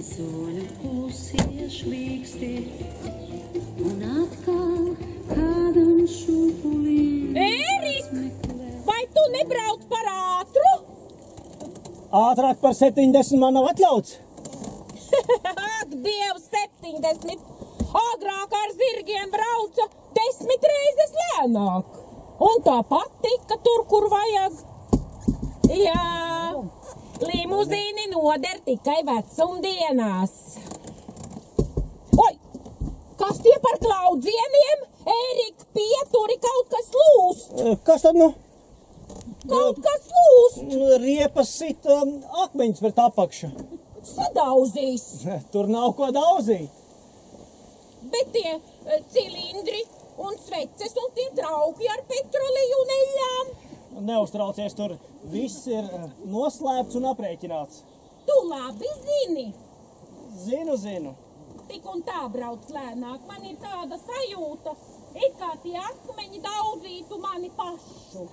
soļu pusie švīksti, un atkal kādam šūpuliem. Ērik, vai tu nebrauc par ātru? Ātrāk par 70 man nav atļauts. Ak, Dievs, 70! Agrāk ar zirgiem brauca 10 reizes lēnāk. Un tā patika tur, kur vajag. Jā, limuzīni noder tikai vecumdienās. Oi, kas tie par klaudzieniem? Ērik, pieturi, kaut kas lūst. Kas tad nu? Kaut kas lūst. Riepas sit akmeņus pret apakšu. Sadauzīs. Tur nav ko dauzīt. Bet tie cilindri un sveces un tie trauki ar petroliju un eļļām. Neuztraucies, tur viss ir noslēpts un aprēķināts. Tu labi zini. Zinu. Tik un tā brauc lēnāk. Man ir tāda sajūta, it kā tie akmeņi dauzītu mani pašu.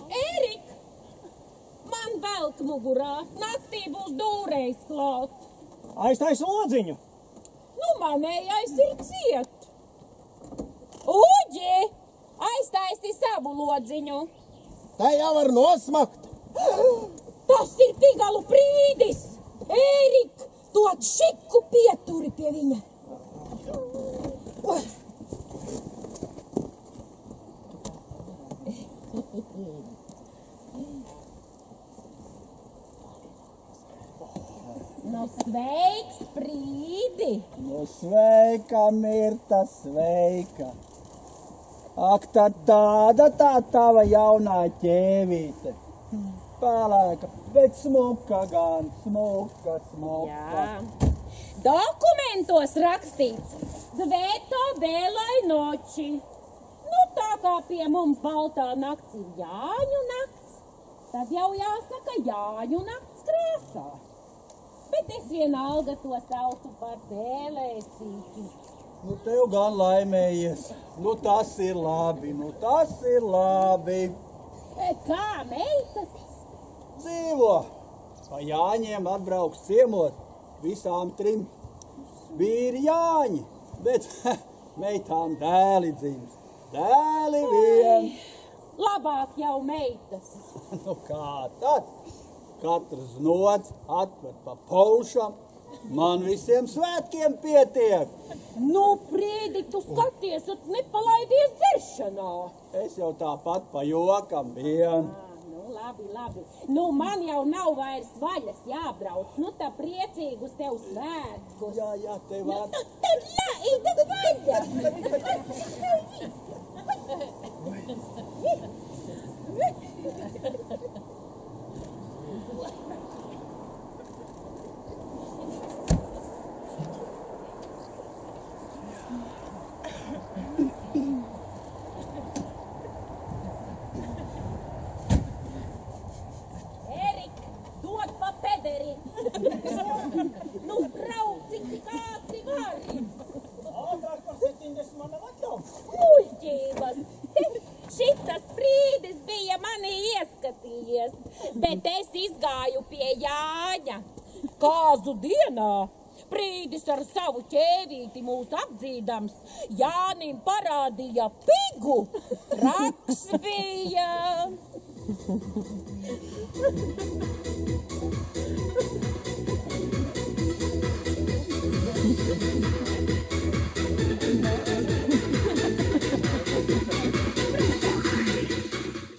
Ērik, man velk mugurā. Naktī būs dūrējs klāt. Aiztais lodziņu. Nu, manējais ir ciet. Uģi, aiztaisi savu lodziņu. Tā jau var nosmakt. Tas ir Pigalu Prīdis. Ērik, tu atšiku pieturi pie viņa. Nu, sveiks, Prīdi! Nu, sveika, Mirta, sveika. Ak, tad tāda tā tava jaunā ķēvīte. Pelēka, bet smuka gan, smuka. Jā. Dokumentos rakstīts Svēto Bēlai noči. Nu, tā kā pie mums baltā nakts ir Jāņu nakts, tad jau jāsaka Jāņu nakts krāsā. Bet es vienalga to saucu par bēlēcīti. Nu, tev gan laimējies. Nu, tas ir labi. Kā meitas? Dzīvo. Pa Jāņiem atbrauks ciemot visām 3 vīri Jāņi. Bet meitām dēli dzims. Dēli vien. Labāk jau meitas. Nu, kā tad? Katrs nods atver pa paušam, man visiem svētkiem pietiek. Nu, Prīdi, tu skaties, tu nepalaidies dzeršanā. Es jau tāpat pa jokam vien. Nu, labi. Nu, man jau nav vairs vaļas jābrauc. Nu, tā priecīgus tev svētkus. Jā, tev var. Tad laida vaļa. Ērik, dod pa pederi. Nu, brauci, kādi vari. Ātrāk par 70 man nav atļauts. Muļķības. Šitas Prīdis bija mani ieskatījies, bet es izgāju pie Jāņa. Kāzu dienā Prīdis ar savu ķēvīti mūs apdzīdams Jānim parādīja pigu. Traks bija.